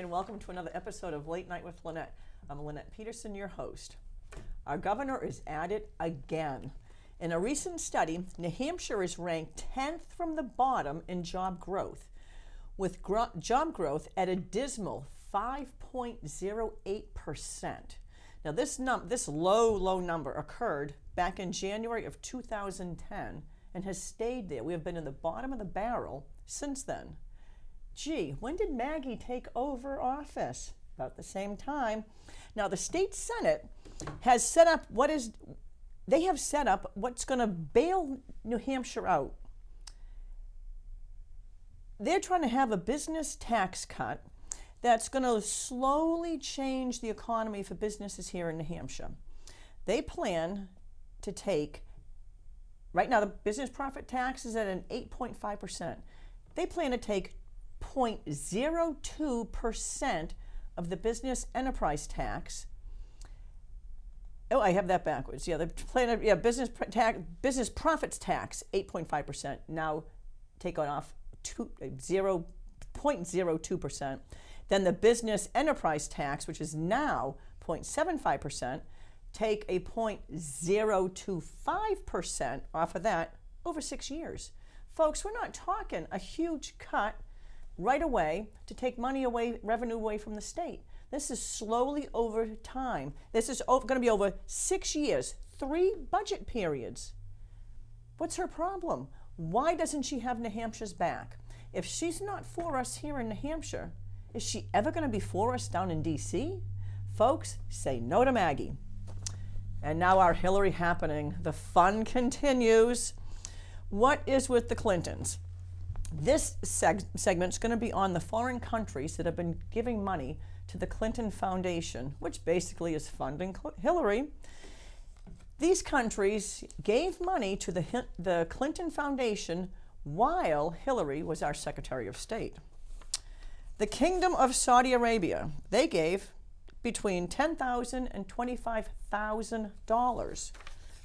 and welcome to another episode of Late Night with Lenette. I'm Lenette Peterson, your host. Our governor is at it again. In a recent study, New Hampshire is ranked 10th from the bottom in job growth, with job growth at a dismal 5.08%. Now this low number occurred back in January of 2010 and has stayed there. We have been in the bottom of the barrel since then. Gee, when did Maggie take over office? About the same time. Now the state Senate has set up what's going to bail New Hampshire out. They're trying to have a business tax cut that's going to slowly change the economy for businesses here in New Hampshire. They plan to take, right now the business profit tax is at an 8.5%. They plan to take 0.02% of the business enterprise tax. Oh, I have that backwards. Yeah, the plan. Yeah, business profits tax 8.5%. Now take it off 0.02%. Then the business enterprise tax, which is now 0.75%, take a 0.025% off of that over 6 years. Folks, we're not talking a huge cut right away to take revenue away from the state. This is slowly over time. This is going to be over 6 years, 3 budget periods. What's her problem? Why doesn't she have New Hampshire's back? If she's not for us here in New Hampshire, is she ever going to be for us down in D.C.? Folks, say no to Maggie. And now our Hillary happening. The fun continues. What is with the Clintons? This segment's going to be on the foreign countries that have been giving money to the Clinton Foundation, which basically is funding Hillary. These countries gave money to the Clinton Foundation while Hillary was our Secretary of State. The Kingdom of Saudi Arabia, they gave between $10,000 and $25,000.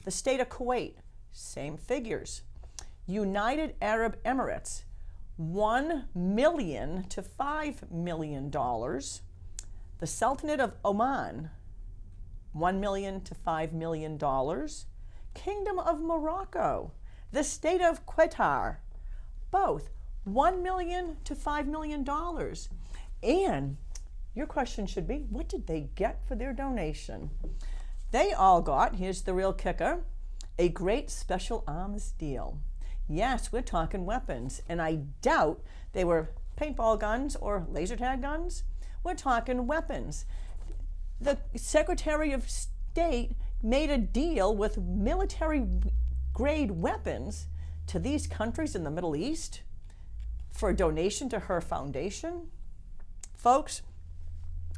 The state of Kuwait, same figures. United Arab Emirates, $1 million to $5 million. The Sultanate of Oman, $1 million to $5 million. Kingdom of Morocco, the state of Qatar, both $1 million to $5 million. And your question should be, what did they get for their donation? They all got, here's the real kicker, a great special arms deal. Yes, we're talking weapons, and I doubt they were paintball guns or laser tag guns. We're talking weapons. The Secretary of State made a deal with military-grade weapons to these countries in the Middle East for a donation to her foundation. Folks,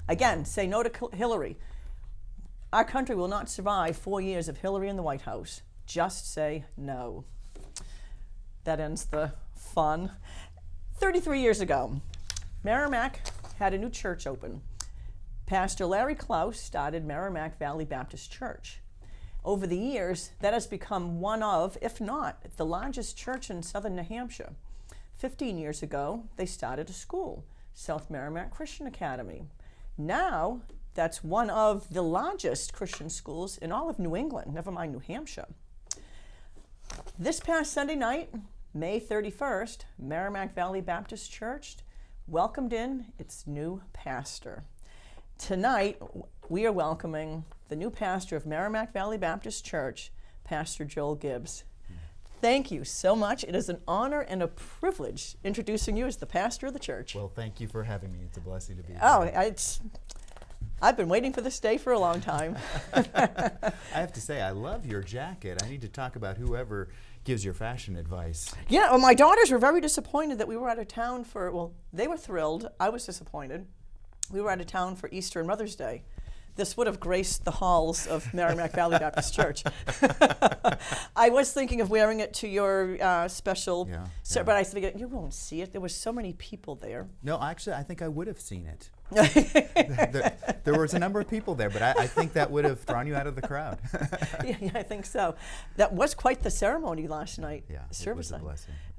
again, say no to Hillary. Our country will not survive 4 years of Hillary in the White House. Just say no. That ends the fun. 33 years ago, Merrimack had a new church open. Pastor Larry Klaus started Merrimack Valley Baptist Church. Over the years, that has become one of, if not, the largest church in southern New Hampshire. 15 years ago, they started a school, South Merrimack Christian Academy. Now, that's one of the largest Christian schools in all of New England, never mind New Hampshire. This past Sunday night, May 31st, Merrimack Valley Baptist Church welcomed in its new pastor. Tonight, we are welcoming the new pastor of Merrimack Valley Baptist Church, Pastor Joel Gibbs. Thank you so much. It is an honor and a privilege introducing you as the pastor of the church. Well, thank you for having me. It's a blessing to be here. I've been waiting for this day for a long time. I have to say, I love your jacket. I need to talk about whoever gives your fashion advice. Yeah, well, my daughters were very disappointed that we were out of town they were thrilled. I was disappointed. We were out of town for Easter and Mother's Day. This would have graced the halls of Merrimack Valley Baptist Church. I was thinking of wearing it to your special, but I figured you won't see it. There were so many people there. No, actually, I think I would have seen it. There was a number of people there, but I think that would have drawn you out of the crowd. Yeah, I think so. That was quite the ceremony last night. Yeah, service. It was a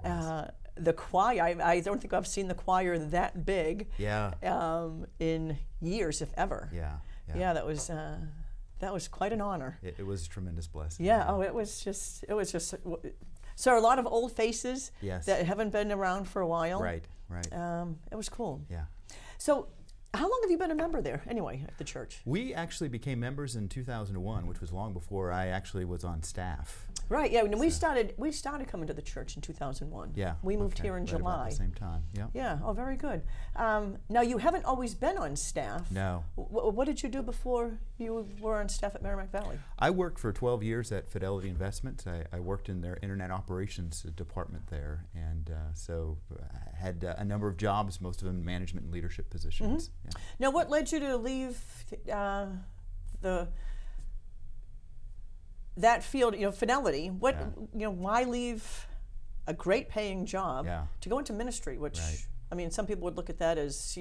blessing. the choir, I don't think I've seen the choir that big in years, if ever. Yeah, that was quite an honor. It was a tremendous blessing. Yeah, it was just, so a lot of old faces that haven't been around for a while. Right. It was cool. Yeah. So, how long have you been a member there, anyway, at the church? We actually became members in 2001, which was long before I actually was on staff. Right. Yeah. We started coming to the church in 2001. Yeah. We moved here in right July. About the same time. Yeah. Yeah. Oh, very good. Now, you haven't always been on staff. No. What did you do before you were on staff at Merrimack Valley? I worked for 12 years at Fidelity Investments. I worked in their internet operations department there, and so I had a number of jobs, most of them management and leadership positions. Mm-hmm. Yeah. Now, what led you to leave that field? Fidelity. Why leave a great paying job to go into ministry? Which I mean, some people would look at that as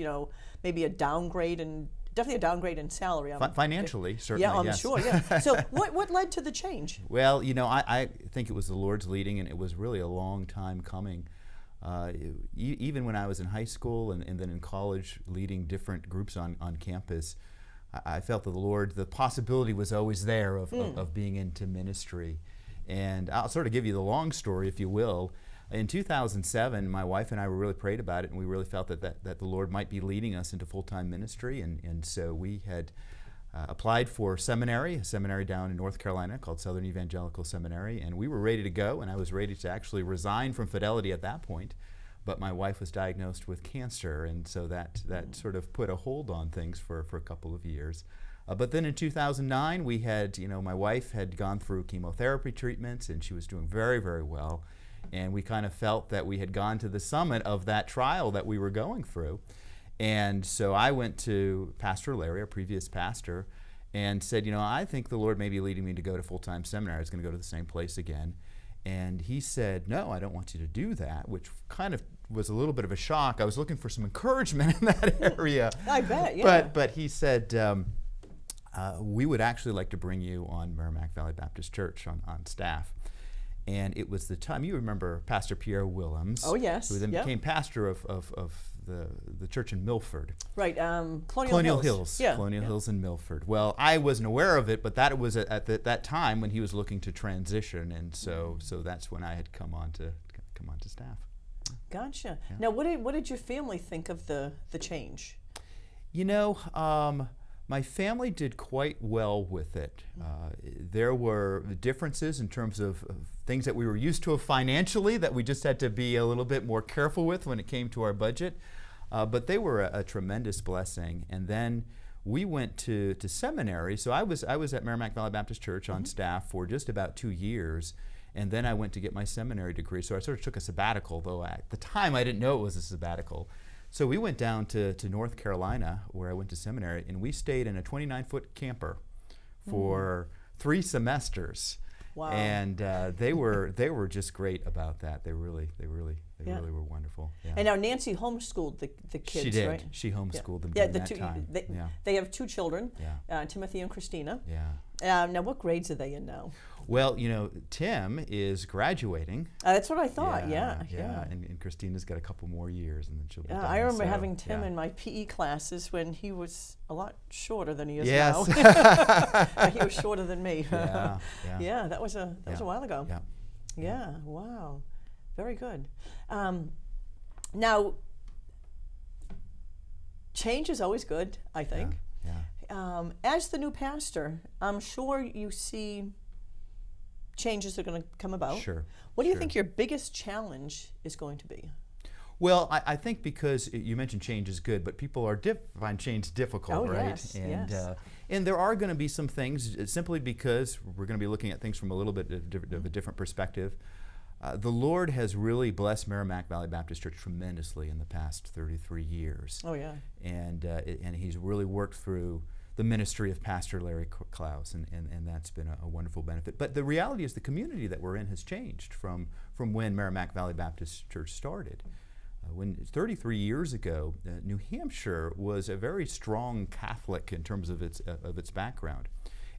maybe a downgrade, and definitely a downgrade in salary. Financially, certainly. Yeah, I'm yes. sure. Yeah. So, what led to the change? Well, I think it was the Lord's leading, and it was really a long time coming. Even when I was in high school and then in college, leading different groups on campus, I felt that the possibility was always there of being into ministry. And I'll sort of give you the long story, if you will. In 2007, my wife and I really prayed about it, and we really felt that the Lord might be leading us into full-time ministry. And so we had applied for a seminary down in North Carolina called Southern Evangelical Seminary, and we were ready to go, and I was ready to actually resign from Fidelity at that point. But my wife was diagnosed with cancer, and so that sort of put a hold on things for a couple of years. But then in 2009, we had, my wife had gone through chemotherapy treatments, and she was doing very, very well. And we kind of felt that we had gone to the summit of that trial that we were going through. And so I went to Pastor Larry, our previous pastor, and said, I think the Lord may be leading me to go to full-time seminary. I was going to go to the same place again. And he said, no, I don't want you to do that, which kind of was a little bit of a shock. I was looking for some encouragement in that area. I bet, yeah. But he said, we would actually like to bring you on Merrimack Valley Baptist Church on staff. And it was the time, you remember Pastor Pierre Willems. Oh, yes. Who then became pastor of the church in Milford. Right, Colonial Hills. Yeah. Colonial Hills in Milford. Well, I wasn't aware of it, but that was at that time when he was looking to transition, and so that's when I had come on to staff. Gotcha. Yeah. Now, what did your family think of the change? My family did quite well with it. There were differences in terms of things that we were used to financially that we just had to be a little bit more careful with when it came to our budget. But they were a tremendous blessing. And then we went to seminary. So I was at Merrimack Valley Baptist Church on staff for just about 2 years. And then I went to get my seminary degree. So I sort of took a sabbatical, though at the time I didn't know it was a sabbatical. So we went down to North Carolina, where I went to seminary, and we stayed in a 29-foot camper for 3 semesters. Wow. And they were just great about that. They really were wonderful. Yeah. And now Nancy homeschooled the kids, she did. right? She homeschooled them during that time. They have 2 children, Yeah. Timothy and Christina. Yeah. Now, what grades are they in now? Well, Tim is graduating. That's what I thought. Yeah. And Christina's got a couple more years, and then she'll be done. I remember having Tim in my PE classes when he was a lot shorter than he is now. He was shorter than me. Yeah, that was a while ago. Yeah. Wow. Very good. Now, change is always good, I think. Yeah. As the new pastor, I'm sure you see changes are going to come about. Sure. What do you think your biggest challenge is going to be? Well, I think because you mentioned change is good, but people find change difficult, right? Yes, and there are going to be some things, simply because we're going to be looking at things from a little bit of a different perspective. The Lord has really blessed Merrimack Valley Baptist Church tremendously in the past 33 years. Oh, yeah. And He's really worked through the ministry of Pastor Larry Klaus, and that's been a wonderful benefit. But the reality is the community that we're in has changed from when Merrimack Valley Baptist Church started. When 33 years ago, New Hampshire was a very strong Catholic in terms of its background.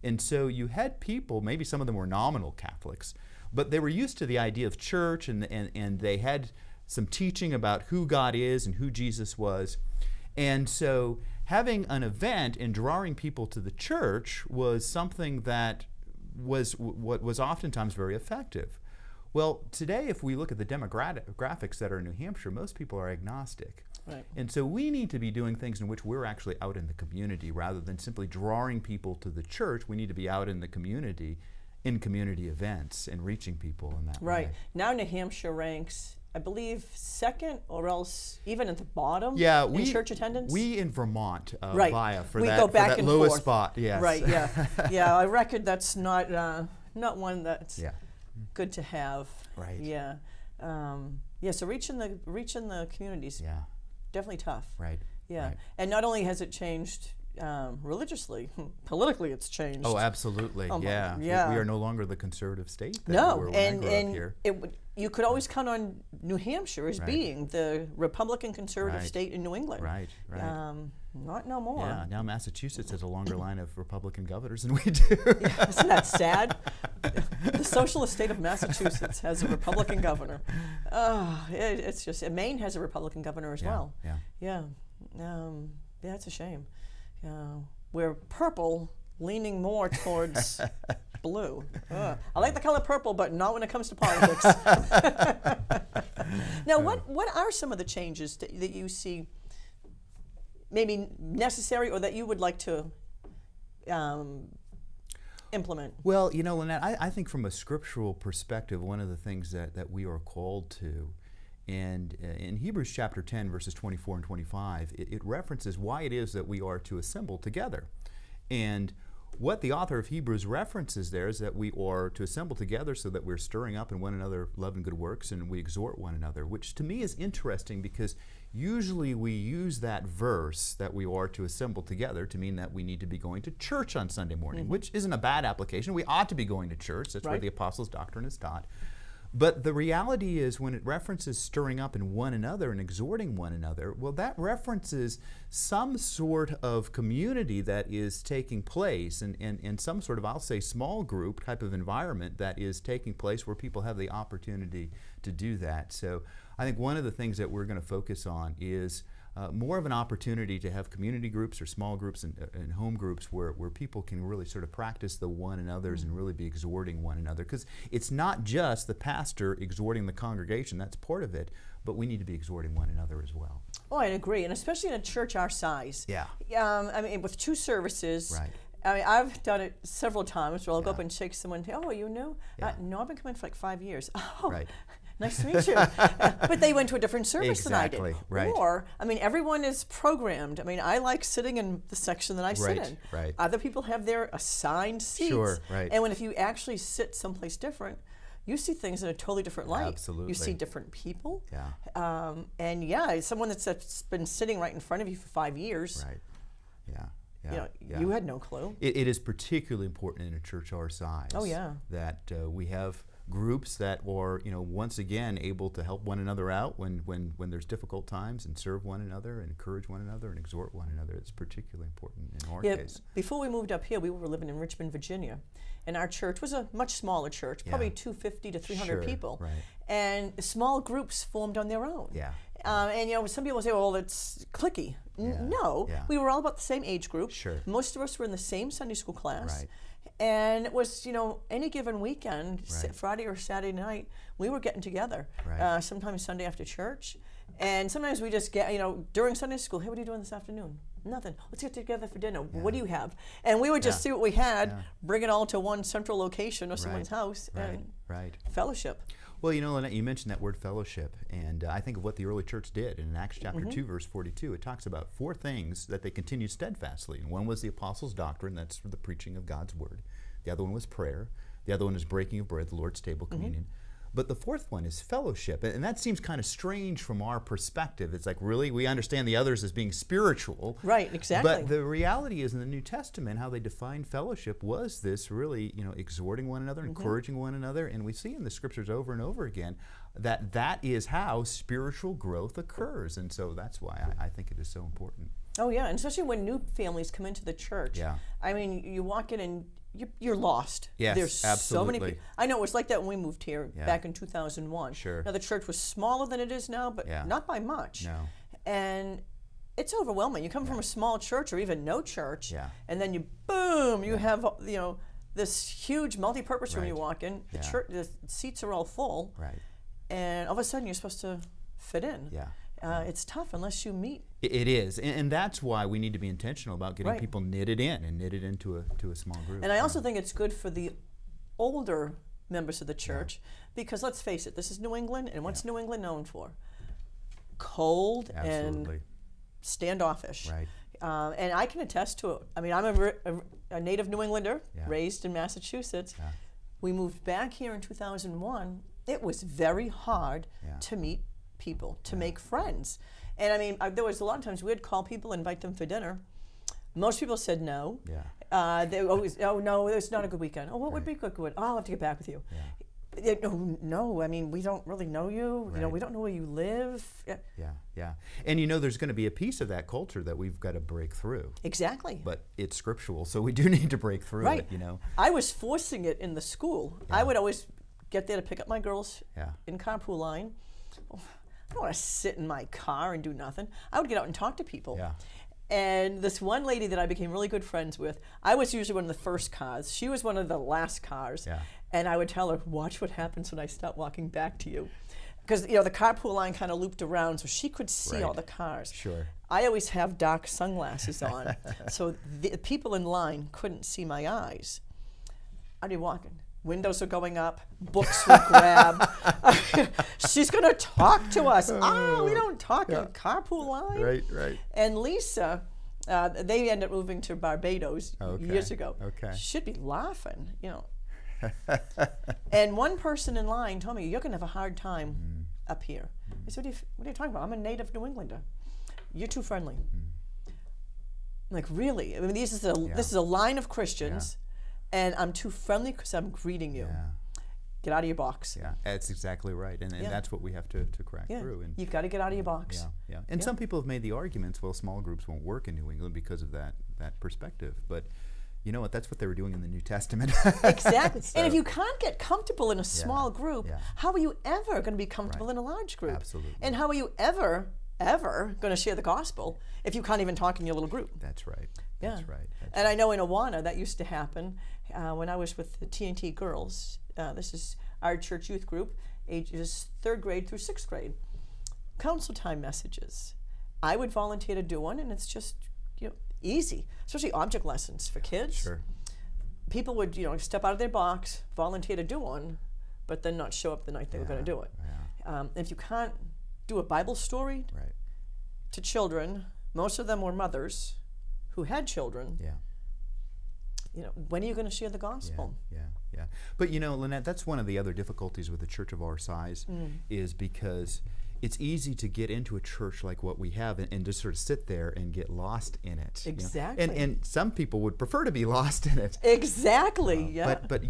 And so you had people, maybe some of them were nominal Catholics, but they were used to the idea of church, and they had some teaching about who God is and who Jesus was. And so having an event and drawing people to the church was something that was oftentimes very effective. Well, today, if we look at the demographics that are in New Hampshire, most people are agnostic. Right. And so we need to be doing things in which we're actually out in the community rather than simply drawing people to the church. We need to be out in the community, in community events, and reaching people in that way. Right. Now New Hampshire ranks, I believe, second or else even at the bottom in church attendance. We in Vermont right. vie for we that, go back for that and lowest forth. spot. Yes. Right, yeah. Yeah, I reckon that's not one that's Yeah. good to have. Right. Yeah. So reaching the communities, Yeah. definitely tough. Right. Yeah. Right. And not only has it changed religiously, politically it's changed. Oh, absolutely. Yeah. yeah. We are no longer the conservative state that No, we were when I grew up here. you could always count on New Hampshire as Right. being the Republican conservative Right. state in New England. Right. Right. Not no more. Yeah, now Massachusetts has a longer line of Republican governors than we do. Yeah, isn't that sad? The socialist state of Massachusetts has a Republican governor. It's just, and Maine has a Republican governor as well. Yeah. Yeah, it's a shame. We're purple, leaning more towards blue. I like the color purple, but not when it comes to politics. Now, what are some of the changes that you see maybe necessary or that you would like to implement? Well, Lenette, I think from a scriptural perspective, one of the things that we are called to, and in Hebrews chapter 10, verses 24 and 25, it references why it is that we are to assemble together. And what the author of Hebrews references there is that we are to assemble together so that we're stirring up in one another love and good works, and we exhort one another, which to me is interesting because usually we use that verse that we are to assemble together to mean that we need to be going to church on Sunday morning, which isn't a bad application. We ought to be going to church. That's where the apostles' doctrine is taught. But the reality is when it references stirring up in one another and exhorting one another, well, that references some sort of community that is taking place and some sort of, I'll say, small group type of environment that is taking place where people have the opportunity to do that. So I think one of the things that we're going to focus on is more of an opportunity to have community groups or small groups and home groups where people can really sort of practice the one another's and really be exhorting one another. Because it's not just the pastor exhorting the congregation, that's part of it, but we need to be exhorting one another as well. Oh, I agree, and especially in a church our size. Yeah. I mean, with 2 services. Right. I mean, I've done it several times where I'll go up and shake someone. Oh, you know? Yeah. No, I've been coming for like 5 years. Oh, Right. nice to meet you. But they went to a different service than I did. Exactly, right. Or, I mean, everyone is programmed. I mean, I like sitting in the section that I sit in. Right. Other people have their assigned seats. Sure, right. And if you actually sit someplace different, you see things in a totally different light. Absolutely. You see different people. Yeah. And someone that's been sitting right in front of you for 5 years. Right. Yeah. You had no clue. It is particularly important in a church our size. Oh, yeah. That we have groups that are, once again able to help one another out when there's difficult times and serve one another and encourage one another and exhort one another. It's particularly important in our case. Before we moved up here, we were living in Richmond, Virginia, and our church was a much smaller church, probably 250 to 300 people. Right. And small groups formed on their own. Yeah. And some people say, well, it's cliquey. No, we were all about the same age group. Sure. Most of us were in the same Sunday school class. Right. And it was, any given weekend, Right. Friday or Saturday night, we were getting together. Right. Sometimes Sunday after church. And sometimes we just get, during Sunday school, hey, what are you doing this afternoon? Nothing. Let's get together for dinner. What do you have? And we would just see what we had, bring it all to one central location or someone's house, and fellowship. Well, Lenette, you mentioned that word fellowship, and I think of what the early church did. In Acts chapter 2, verse 42, it talks about 4 things that they continued steadfastly. And one was the apostles' doctrine, that's for the preaching of God's word. The other one was prayer. The other one is breaking of bread, the Lord's table, communion. But the 4th one is fellowship, and that seems kind of strange from our perspective. It's like, really? We understand the others as being spiritual. Right, exactly. But the reality is in the New Testament, how they defined fellowship was this really, exhorting one another, encouraging one another, and we see in the scriptures over and over again that is how spiritual growth occurs, and so that's why I think it is so important. Oh, yeah, and especially when new families come into the church. Yeah. I mean, you walk in you're lost. Yes, There's so many absolutely. people. I know it was like that when we moved here Yeah. back in 2001. Sure. Now the church was smaller than it is now, but Yeah. not by much. No. And it's overwhelming. You come from a small church or even no church, Yeah. and then you have this huge multi-purpose room Right. you walk in. The Yeah. church, the seats are all full, Right. and all of a sudden you're supposed to fit in. Yeah. It's tough unless you meet. It is, and that's why we need to be intentional about getting Right. people knitted into a small group. And I also think it's good for the older members of the church because let's face it, this is New England, and what's New England known for? Cold Absolutely. and standoffish. Right. And I can attest to it. I mean, I'm a native New Englander, Yeah. raised in Massachusetts. Yeah. We moved back here in 2001. It was very hard Yeah. to meet people, to make friends. And I mean, there was a lot of times we'd call people, invite them for dinner. Most people said no. Yeah. They always, oh no, it's not a good weekend. Oh, what would Right. be good? Good. Oh, I'll have to get back with you. Yeah. No, I mean, we don't really know you. You know, Right. we don't know where you live. Yeah, Yeah. And there's going to be a piece of that culture that we've got to break through. exactly. But it's scriptural, so we do need to break through Right. it. I was forcing it in the school. I would always get there to pick up my girls Yeah. in carpool line. I don't want to sit in my car and do nothing. I would get out and talk to people. Yeah. And this one lady that I became really good friends with, I was usually one of the first cars. She was one of the last cars. Yeah. And I would tell her, watch what happens when I start walking back to you. Because, the carpool line kind of looped around so she could see Right. all the cars. Sure. I always have dark sunglasses on, so the people in line couldn't see my eyes. I'd be walking. Windows are going up, books were grabbed. She's going to talk to us. Oh, we don't talk in a carpool line. Right. And Lisa, they ended up moving to Barbados Okay. years ago. Okay. She'd be laughing, And one person in line told me, you're going to have a hard time up here. I said, what are you talking about? I'm a native New Englander. You're too friendly. I'm like, really? I mean, this is a line of Christians, and I'm too friendly because I'm greeting you. Yeah. Get out of your box. Yeah. That's exactly right. And that's what we have to crack Yeah. through. And You've got to get out of your box. Yeah. And some people have made the arguments, well, small groups won't work in New England because of that perspective. But you know what? That's what they were doing in the New Testament. Exactly. So- And if you can't get comfortable in a small group, yeah. how are you ever going to be comfortable Right. in a large group? Absolutely. And how are you ever going to share the gospel if you can't even talk in your little group? That's right. Yeah. That's right. And I know in Awana that used to happen when I was with the TNT girls. This is our church youth group, ages 3rd grade through 6th grade. Council time messages. I would volunteer to do one, and it's just easy, especially object lessons for kids. Sure. People would step out of their box, volunteer to do one, but then not show up the night they were going to do it. Yeah. If you can't do a Bible story Right. to children, most of them were mothers who had children. Yeah. When are you going to share the gospel? Yeah. But Lenette, that's one of the other difficulties with a church of our size is because it's easy to get into a church like what we have and just sort of sit there and get lost in it. Exactly. And some people would prefer to be lost in it. Exactly. Yeah. But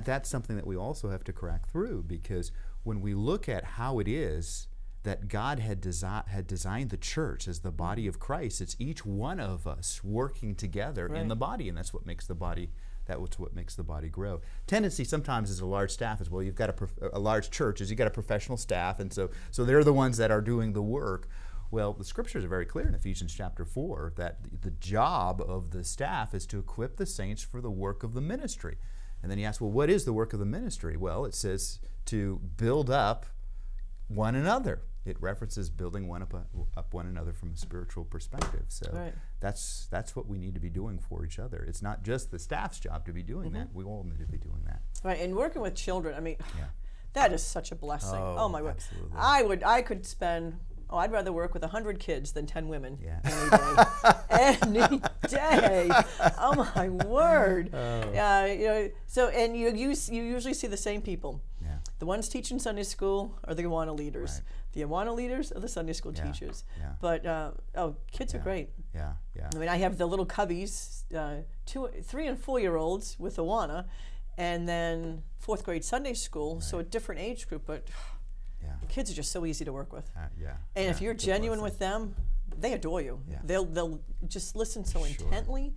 that's something that we also have to crack through, because when we look at how it is that God had designed the church as the body of Christ, it's each one of us working together in the body, and that's what makes the body. That's what makes the body grow. Tendency sometimes as a large staff is, well, you've got a large church, you've got a professional staff, and so they're the ones that are doing the work. Well, the scriptures are very clear in Ephesians chapter 4 that the job of the staff is to equip the saints for the work of the ministry. And then you ask, well, what is the work of the ministry? Well, it says to build up one another. It references building up one another from a spiritual perspective. So that's what we need to be doing for each other. It's not just the staff's job to be doing that. We all need to be doing that. Right, and working with children, I mean, that is such a blessing. Oh my word. Absolutely. I could spend, I'd rather work with 100 kids than 10 women any day. Any day. Oh my word. So, and you usually see the same people. Yeah. The ones teaching Sunday school are the Awana leaders. Right. The Awana leaders are the Sunday school teachers. Yeah. But, kids are great. Yeah. I mean, I have the little cubbies, 3 and 4 year olds with Awana, and then 4th grade Sunday school, so a different age group, but kids are just so easy to work with. And if you're genuine with them, they adore you. Yeah. They'll just listen so intently.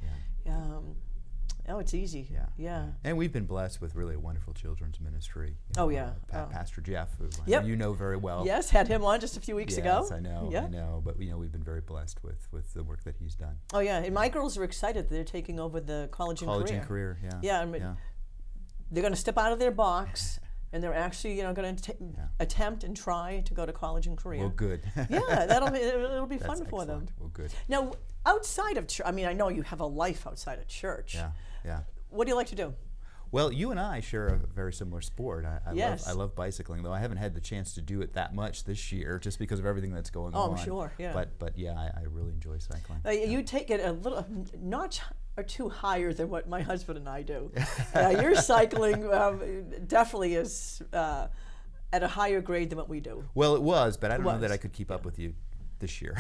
Oh, it's easy. Yeah. And we've been blessed with really a wonderful children's ministry. Oh, yeah. Pastor Jeff, who Yep. you know very well. Yes, had him on just a few weeks ago. Yes, I know. Yeah. I know. But we've been very blessed with the work that he's done. Oh, yeah. And my girls are excited. They're taking over the college and career. Yeah. Yeah. I mean, they're going to step out of their box, and they're actually, going to attempt and try to go to college and career. Well, good. Yeah, it'll be fun for them. Well, good. Now, outside of church, I mean, I know you have a life outside of church. Yeah. What do you like to do? Well, you and I share a very similar sport. Yes. I love bicycling, though I haven't had the chance to do it that much this year, just because of everything that's going on. Oh, I'm sure. Yeah. But yeah, I really enjoy cycling. You take it a little notch or two higher than what my husband and I do. Your cycling definitely is at a higher grade than what we do. Well, it was, but I don't know that I could keep up with you this year.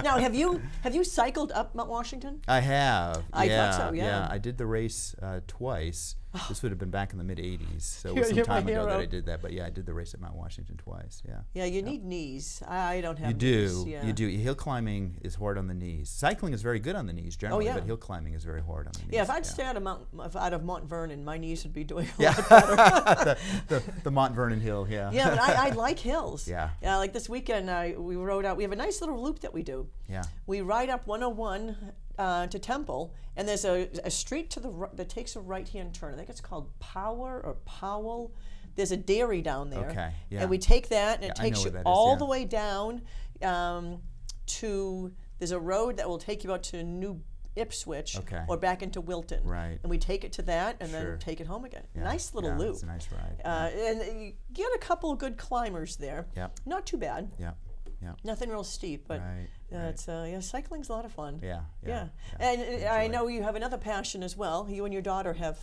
Now, have you cycled up Mount Washington? I have. I thought so. Yeah. I did the race twice. This would have been back in the mid-'80s, so it You're was some time my ago that hero. I did that. But yeah, I did the race at Mount Washington twice. Yeah. Yeah, you need knees. I don't have You knees. do. Yeah. You do. Hill climbing is hard on the knees. Cycling is very good on the knees generally, yeah. but hill climbing is very hard on the knees. Yeah, if I'd stay out of Mount Vernon, my knees would be doing a Yeah. lot better. the Mont Vernon Hill, yeah. Yeah, but I like hills. Yeah. Like this weekend, we rode out. We have a nice little loop that we do. Yeah. We ride up 101 to Temple, and there's a street to the that takes a right-hand turn. I think it's called Powell. There's a dairy down there. Okay, yeah. And we take that, and it I know takes where you that is, all yeah. the way down to. There's a road that will take you out to New Ipswich Okay. or back into Wilton. Right. And we take it to that and Sure. then take it home again. Yeah. Nice little Yeah, loop. It's a nice ride. And you get a couple of good climbers there. Yeah. Not too bad. Yeah. Nothing real steep, but Right. it's cycling's a lot of fun. Yeah. And I enjoy know you have another passion as well. You and your daughter have.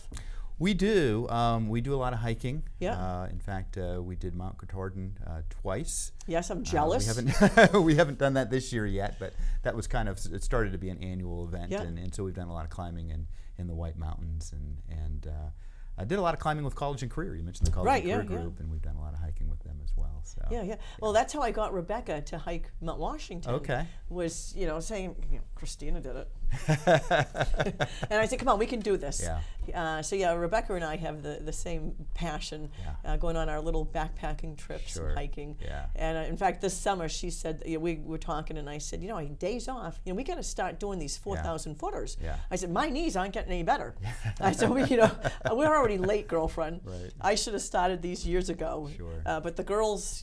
We do. We do a lot of hiking. Yeah. In fact, we did Mount Katahdin twice. Yes, I'm jealous. We haven't done that this year yet, but that was it started to be an annual event, Yeah. and so we've done a lot of climbing in the White Mountains, and I did a lot of climbing with College and Career. You mentioned the College and Career group, and we've done a lot of hiking with them as well. So. Yeah. Well, that's how I got Rebecca to hike Mount Washington. Okay. Was saying Christina did it, and I said, "Come on, we can do this." Yeah. So Rebecca and I have the same passion, going on our little backpacking trips Sure. and hiking. Yeah. And in fact, this summer she said we were talking, and I said, days off. We got to start doing these 4,000 footers. Yeah. I said, my knees aren't getting any better. I said, we're already late, girlfriend. Right. I should have started these years ago. Sure. But the girls,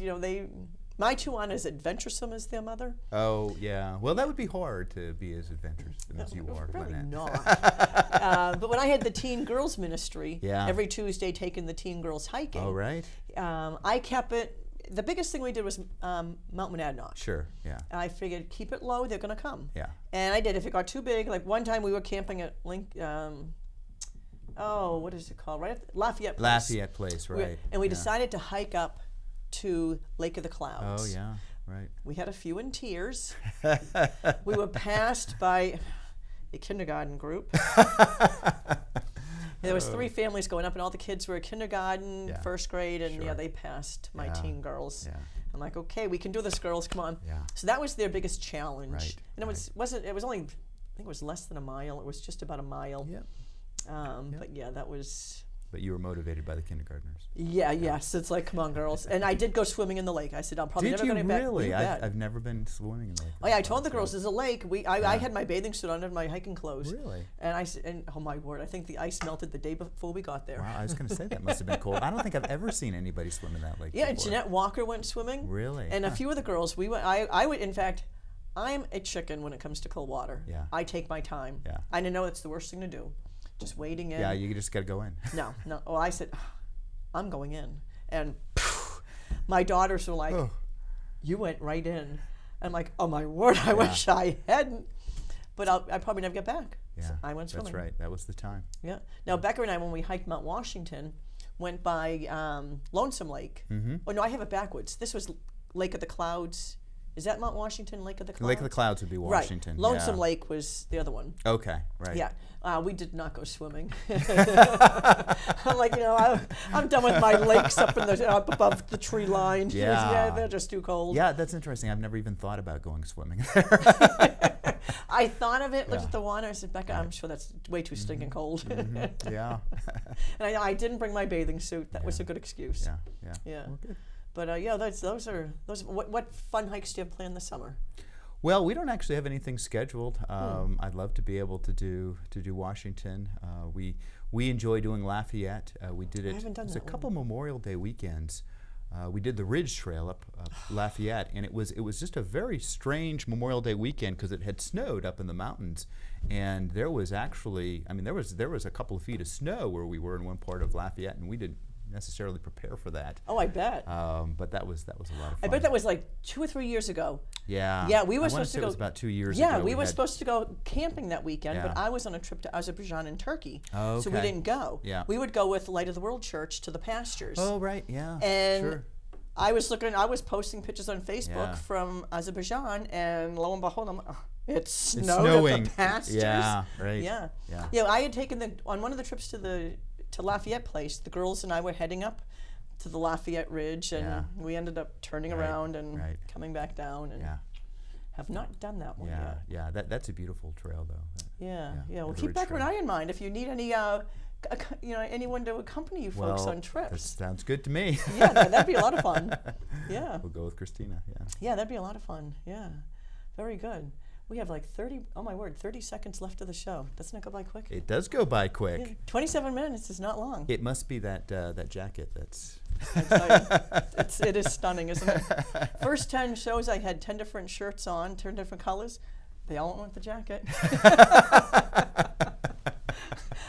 my two aren't as adventuresome as their mother. Oh, yeah. Well, that would be hard to be as adventurous as you are, Really Lenette. not. But when I had the teen girls ministry, Yeah. every Tuesday taking the teen girls hiking, Oh, right. I kept it. The biggest thing we did was Mount Monadnock. Sure. Yeah. I figured keep it low, they're going to come. Yeah. And I did. If it got too big, like one time we were camping at what is it called? Right at Lafayette Place. Lafayette Place, right. And we Yeah. decided to hike up to Lake of the Clouds. Oh, yeah. Right. We had a few in tears. We were passed by a kindergarten group. There was 3 families going up, and all the kids were kindergarten, Yeah. first grade, and Sure. they passed my Yeah. teen girls. Yeah. I'm like, okay, we can do this, girls. Come on. Yeah. So that was their biggest challenge. Right, And it was only, I think it was less than a mile. It was just about a mile. Yep. But yeah, that was. But you were motivated by the kindergartners. Yes, it's like, come on, girls. And I did go swimming in the lake. I said, I'm probably Did never you going to really? You bet. I've never been swimming in the lake. Oh yeah, I told the girls there's a lake. I had my bathing suit on and my hiking clothes. Really? And I said, and oh my word, I think the ice melted the day before we got there. Wow, I was going to say that must have been cold. I don't think I've ever seen anybody swim in that lake Yeah, and before. Jeanette Walker went swimming. Really? And a few of the girls, we went. I would, in fact, I'm a chicken when it comes to cold water. Yeah. I take my time. Yeah. I know it's the worst thing to do, just wading in. Yeah, you just got to go in. No. Oh, I said, I'm going in, and my daughters were like, Oh. "You went right in." I'm like, "Oh my word, I wish I hadn't." But I probably never get back. Yeah, So I went swimming. That's right. That was the time. Yeah. Now Becca and I, when we hiked Mount Washington, went by Lonesome Lake. Mm-hmm. Oh no, I have it backwards. This was Lake of the Clouds. Is that Mount Washington, Lake of the Clouds? Lake of the Clouds would be Washington. Right. Lonesome yeah. Lake was the other one. Okay, right. Yeah. We did not go swimming. I'm like, I'm done with my lakes up above the tree line. Yeah. They're just too cold. Yeah, that's interesting. I've never even thought about going swimming there. I thought of it, looked Yeah. at the water, I said, Becca, I'm sure that's way too stinking cold. Yeah. And I didn't bring my bathing suit. That was a good excuse. Yeah. Yeah. Yeah. Well, good. But yeah, those are. What fun hikes do you have planned this summer? Well, we don't actually have anything scheduled. I'd love to be able to do Washington. We enjoy doing Lafayette. We did it. haven't done There's a that couple Memorial Day weekends. We did the Ridge Trail up Lafayette, and it was just a very strange Memorial Day weekend because it had snowed up in the mountains, and there was actually, there was a couple of feet of snow where we were in one part of Lafayette, and we didn't necessarily prepare for that. Oh, I bet. But that was a lot of fun. I bet that was like 2 or 3 years ago. Yeah. Yeah, we were I supposed to say go. It was about 2 years Yeah, ago. we were supposed to go camping that weekend, but Yeah. I was on a trip to Azerbaijan and Turkey, Oh, so we okay. didn't go. Yeah. We would go with Light of the World Church to the pastures. Oh, right. Yeah. And sure. I was posting pictures on Facebook Yeah. from Azerbaijan, and lo and behold, I'm like, oh, it's snowed snowing. at the pastures. Yeah. Right. Yeah. Yeah. Yeah, I had taken on one of the trips to Lafayette Place. The girls and I were heading up to the Lafayette Ridge, and Yeah. we ended up turning Right, around and right. coming back down, and Yeah. have not done that one Yeah. yet. Yeah. That's a beautiful trail, though. Yeah. Well, the keep Ridge Becca and Trail. I in mind if you need any, anyone to accompany you folks Well, on that trips. sounds good to me. Yeah, that'd be a lot of fun. Yeah. We'll go with Christina. Yeah. Yeah, that'd be a lot of fun. Yeah, very good. We have like 30 seconds left of the show. Doesn't it go by quick? It does go by quick. Yeah, 27 minutes is not long. It must be that jacket that's. I tell you, it is stunning, isn't it? First 10 shows, I had 10 different shirts on, 10 different colors. They all went with the jacket.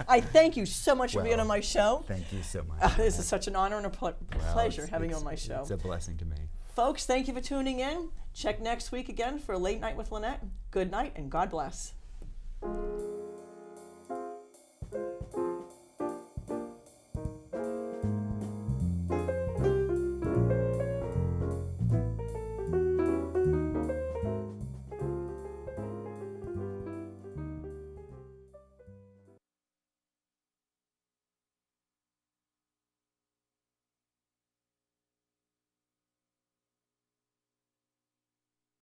I thank you so much for being on my show. Thank you so much. This is such an honor and a pleasure having you on my show. It's a blessing to me. Folks, thank you for tuning in. Check next week again for Late Night with Lenette. Good night and God bless.